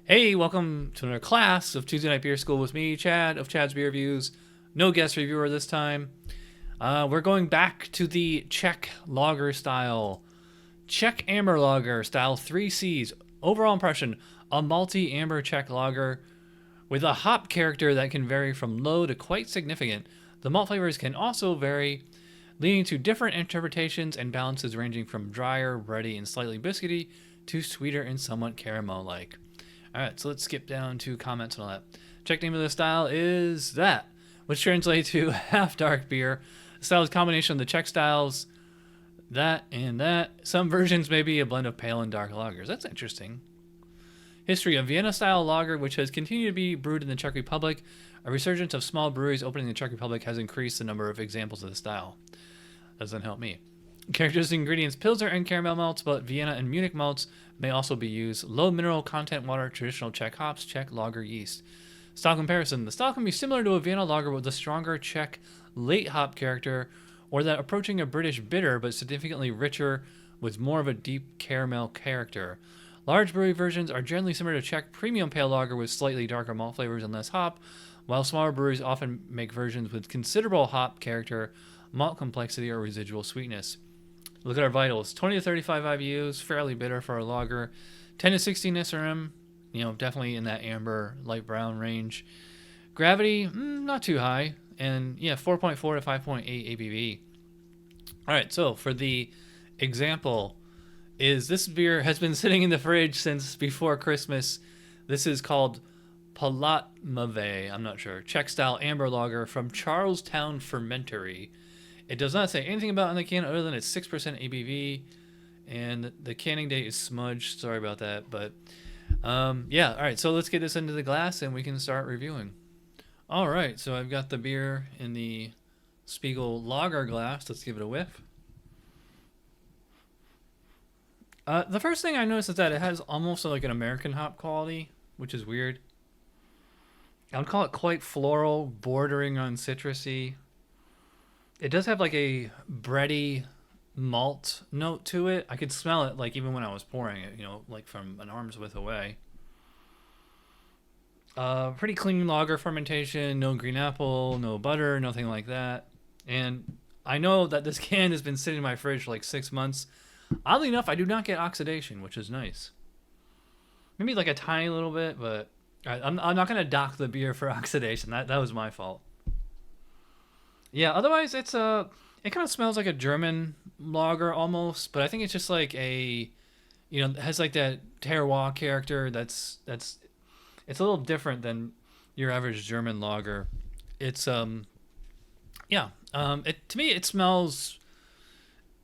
Hey, welcome to another class of Tuesday Night Beer School with me, Chad of Chad's Beer Reviews. No guest reviewer this time. We're going back to the Czech lager style. Czech Amber Lager style 3 Cs. Overall impression, a malty amber Czech lager with a hop character that can vary from low to quite significant. The malt flavors can also vary, leading to different interpretations and balances ranging from drier, bready, and slightly biscuity to sweeter and somewhat caramel-like. Alright, so let's skip down to comments and all that. Czech name of the style is that, which translates to half-dark beer. The style is a combination of the Czech styles, that and that. Some versions may be a blend of pale and dark lagers. That's interesting. History of Vienna-style lager, which has continued to be brewed in the Czech Republic. A resurgence of small breweries opening in the Czech Republic has increased the number of examples of the style. Doesn't help me. Characteristic ingredients: Pilsner and caramel malts, but Vienna and Munich malts may also be used. Low mineral content water, traditional Czech hops, Czech lager yeast. Style comparison: the style can be similar to a Vienna lager with a stronger Czech late hop character, or that approaching a British bitter but significantly richer with more of a deep caramel character. Large brewery versions are generally similar to Czech premium pale lager with slightly darker malt flavors and less hop, while smaller breweries often make versions with considerable hop character, malt complexity, or residual sweetness. Look at our vitals. 20 to 35 IBUs, fairly bitter for a lager. 10 to 16 SRM, definitely in that amber, light brown range. Gravity, not too high. And 4.4 to 5.8 ABV. All right, so for the example, this beer has been sitting in the fridge since before Christmas. This is called Polotmavy, I'm not sure, Czech-style Amber Lager from Charles Towne Fermentory. It does not say anything about on the can other than it's 6% ABV, and the canning date is smudged. Sorry about that, but all right. So let's get this into the glass and we can start reviewing. All right, so I've got the beer in the Spiegel Lager glass. Let's give it a whiff. The first thing I noticed is that it has almost like an American hop quality, which is weird. I would call it quite floral, bordering on citrusy. It does have like a bready malt note to it. I could smell it like even when I was pouring it, like from an arm's width away. Pretty clean lager fermentation, no green apple, no butter, nothing like that. And I know that this can has been sitting in my fridge for like 6 months. Oddly enough, I do not get oxidation, which is nice. Maybe like a tiny little bit, but I'm not going to dock the beer for oxidation. That was my fault. Yeah, otherwise it kind of smells like a German lager almost, but I think it's just like it has like that terroir character that's it's a little different than your average German lager. It's to me it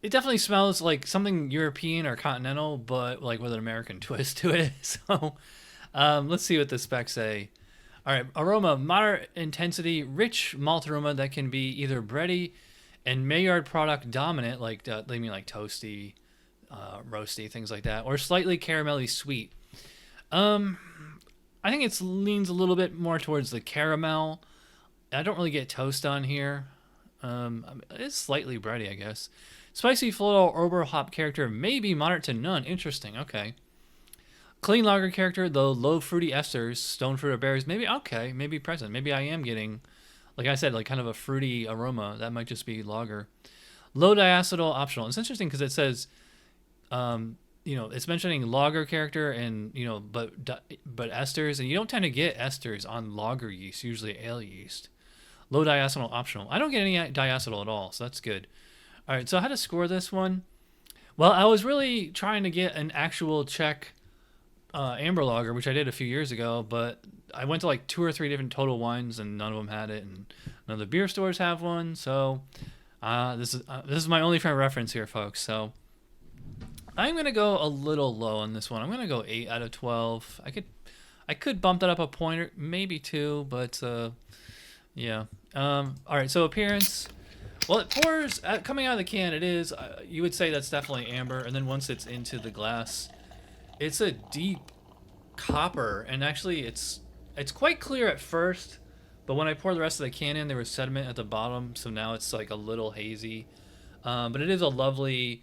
definitely smells like something European or continental, but like with an American twist to it. So let's see what the specs say. All right, aroma, moderate intensity, rich malt aroma that can be either bready and Maillard product dominant, like they mean like toasty, roasty, things like that, or slightly caramelly sweet. I think it leans a little bit more towards the caramel. I don't really get toast on here. It's slightly bready, I guess. Spicy floral herbal hop character may be moderate to none. Interesting. Okay. Clean lager character, though low fruity esters, stone fruit or berries, maybe present. Maybe I am getting, like I said, like kind of a fruity aroma. That might just be lager. Low diacetyl optional. It's interesting because it says, it's mentioning lager character and, but esters, and you don't tend to get esters on lager yeast, usually ale yeast. Low diacetyl optional. I don't get any diacetyl at all, so that's good. All right, so how to score this one? Well, I was really trying to get an actual Czech Amber Lager, which I did a few years ago, but I went to like 2 or 3 different Total Wines and none of them had it, and none of the beer stores have one. So this is my only frame of reference here, folks. So I'm gonna go a little low on this one. I'm gonna go 8 out of 12. I could bump that up a point or maybe 2, but yeah. All right. So appearance. Well, it pours coming out of the can. It is. You would say that's definitely amber, and then once it's into the glass, it's a deep copper, and actually it's quite clear at first, but when I pour the rest of the can in, there was sediment at the bottom, so now it's like a little hazy. But it is a lovely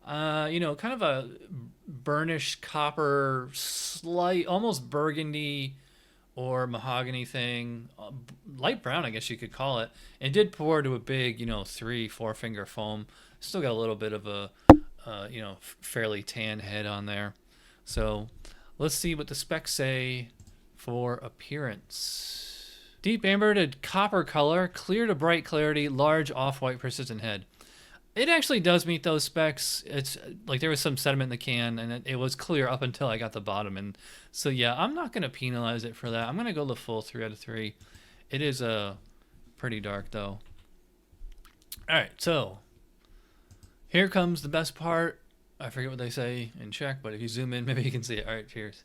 You know, kind of a burnished copper, slight, almost burgundy or mahogany thing, light brown, I guess you could call it. It did pour to a big, you know, 3-4 finger foam. Still got a little bit of a, you know, fairly tan head on there. So let's see what the specs say for appearance. Deep amber to copper color, clear to bright clarity, large off-white persistent head. It actually does meet those specs. It's like there was some sediment in the can, and it was clear up until I got the bottom. And so, yeah, I'm not going to penalize it for that. I'm going to go the full 3 out of 3. It is pretty dark, though. All right, so here comes the best part. I forget what they say in Czech, but if you zoom in, maybe you can see it. All right, cheers.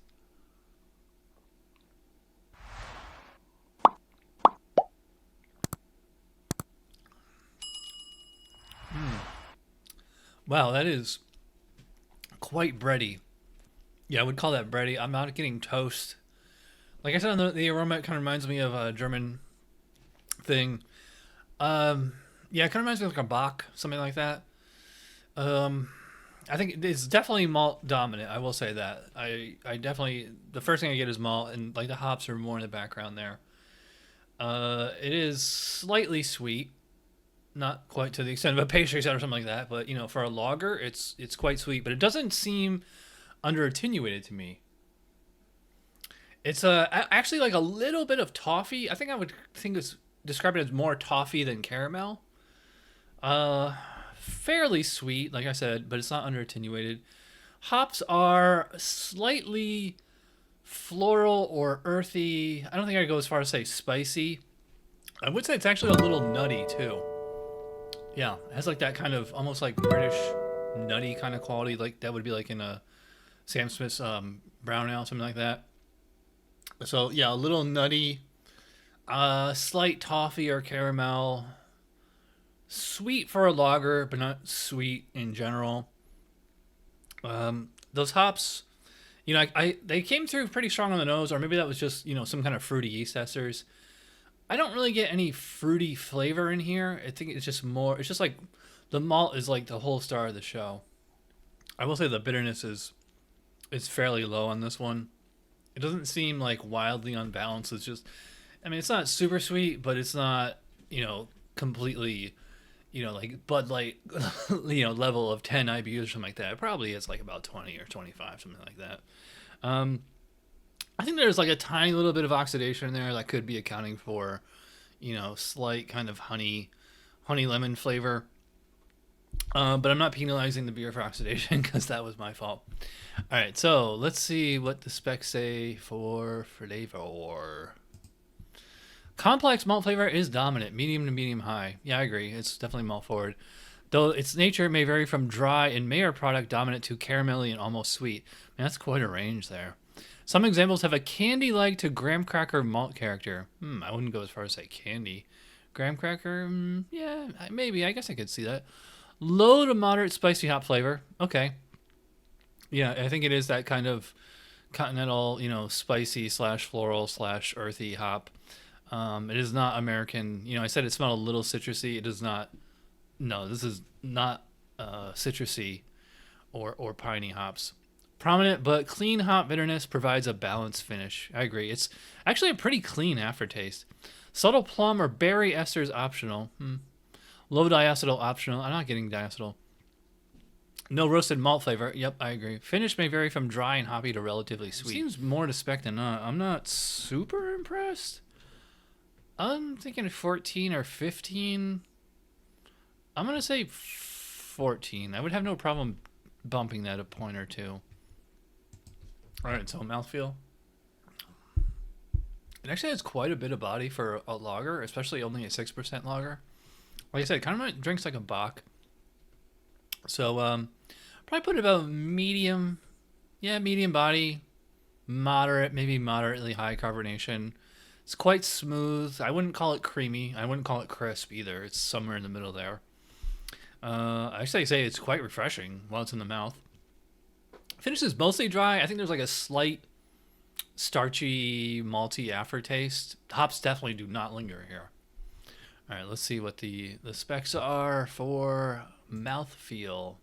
Wow, that is quite bready. Yeah, I would call that bready. I'm not getting toast. Like I said, the aroma kind of reminds me of a German thing. Yeah, it kind of reminds me of like a bock, something like that. I think it's definitely malt dominant. I will say that. I definitely, the first thing I get is malt, and like the hops are more in the background there. It is slightly sweet. Not quite to the extent of a pastry set or something like that, but you know, for a lager, it's quite sweet, but it doesn't seem under attenuated to me. It's actually like a little bit of toffee. I think I would describe it as more toffee than caramel. Fairly sweet, like I said, but it's not under attenuated. Hops are slightly floral or earthy. I don't think I'd go as far as say spicy. I would say it's actually a little nutty too. Yeah, it has like that kind of almost like British nutty kind of quality, like that would be like in a Sam Smith's brown ale, something like that. So yeah, a little nutty, slight toffee or caramel, sweet for a lager, but not sweet in general. Those hops, you know, they came through pretty strong on the nose, or maybe that was just, you know, some kind of fruity yeast esters. I don't really get any fruity flavor in here. I think it's just more, it's just like the malt is like the whole star of the show. I will say the bitterness is fairly low on this one. It doesn't seem like wildly unbalanced. It's just, I mean, it's not super sweet, but it's not, you know, completely, you know, like Bud Light, you know, level of 10 IBUs or something like that. It probably is like about 20 or 25, something like that. I think there's like a tiny little bit of oxidation in there that could be accounting for, you know, slight kind of honey lemon flavor. But I'm not penalizing the beer for oxidation because that was my fault. All right, so let's see what the specs say for flavor. Complex malt flavor is dominant, medium to medium high. Yeah, I agree. It's definitely malt forward. Though its nature may vary from dry and Maillard product dominant to caramelly and almost sweet. Man, that's quite a range there. Some examples have a candy-like to graham cracker malt character. I wouldn't go as far as say candy. Graham cracker, yeah, maybe. I guess I could see that. Low to moderate spicy hop flavor. Okay. Yeah, I think it is that kind of continental, you know, spicy / floral / earthy hop. It is not American. You know, I said it smelled a little citrusy. It does not. No, this is not citrusy or piney hops. Prominent but clean hop bitterness provides a balanced finish. I agree. It's actually a pretty clean aftertaste. Subtle plum or berry esters optional. Low diacetyl optional. I'm not getting diacetyl. No roasted malt flavor. Yep, I agree. Finish may vary from dry and hoppy to relatively sweet. Seems more to spec than not. I'm not super impressed. I'm thinking 14 or 15. I'm going to say 14. I would have no problem bumping that a point or two. All right, so mouthfeel. It actually has quite a bit of body for a lager, especially only a 6% lager. Like I said, it kind of drinks like a bock. So, probably put it about medium. Yeah, medium body. Moderate, maybe moderately high carbonation. It's quite smooth. I wouldn't call it creamy. I wouldn't call it crisp either. It's somewhere in the middle there. I actually say it's quite refreshing while it's in the mouth. Finish is mostly dry. I think there's like a slight starchy, malty aftertaste. Hops definitely do not linger here. All right, let's see what the specs are for mouthfeel.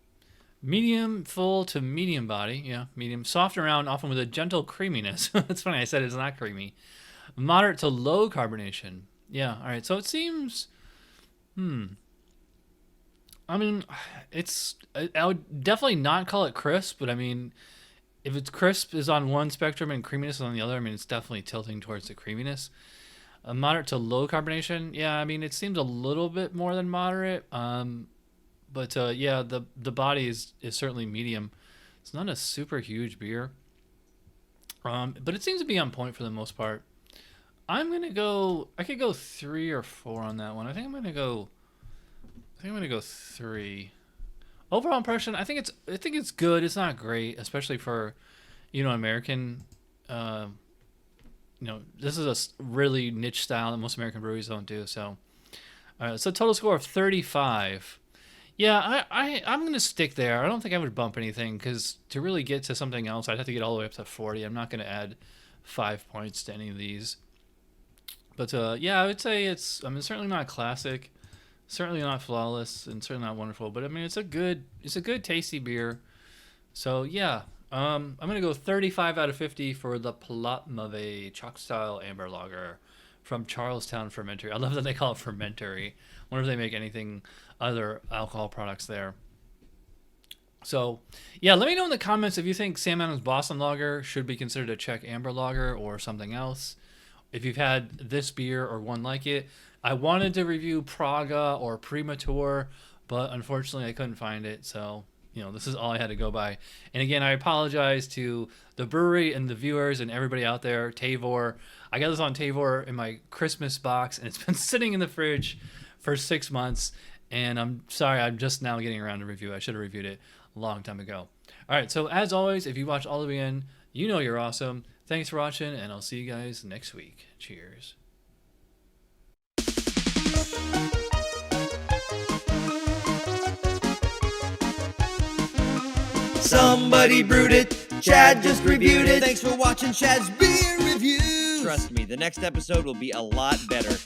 Medium full to medium body. Yeah, medium. Soft and round, often with a gentle creaminess. It's funny, I said it's not creamy. Moderate to low carbonation. Yeah, all right. So it seems... I mean, I would definitely not call it crisp, but I mean, if it's crisp is on one spectrum and creaminess is on the other, I mean, it's definitely tilting towards the creaminess. Moderate to low carbonation. Yeah, I mean, it seems a little bit more than moderate. But yeah, the body is certainly medium. It's not a super huge beer. But it seems to be on point for the most part. I could go 3 or 4 on that one. I think I'm gonna go 3. Overall impression, I think it's good. It's not great, especially for, American. This is a really niche style that most American breweries don't do. So, so total score of 35. Yeah, I'm gonna stick there. I don't think I would bump anything because to really get to something else, I'd have to get all the way up to 40. I'm not gonna add 5 points to any of these. But yeah, I would say it's certainly not classic, certainly not flawless, and certainly not wonderful. But I mean, it's a good tasty beer. So yeah, I'm gonna go 35 out of 50 for the Polotmavy Czech-style Amber Lager from Charles Towne Fermentory. I love that they call it Fermentory. I wonder if they make anything other alcohol products there. So yeah, let me know in the comments if you think Sam Adams Boston Lager should be considered a Czech Amber Lager or something else. If you've had this beer or one like it. I wanted to review Praga or Premator, but unfortunately I couldn't find it. So, this is all I had to go by. And again, I apologize to the brewery and the viewers and everybody out there. Tavor. I got this on Tavor in my Christmas box, and it's been sitting in the fridge for 6 months. And I'm sorry, I'm just now getting around to review it. I should have reviewed it a long time ago. All right, so as always, if you watch all the way in, you're awesome. Thanks for watching, and I'll see you guys next week. Cheers. Somebody brewed it, Chad just reviewed it. Thanks for watching Chad's Beer Reviews. Trust me, the next episode will be a lot better.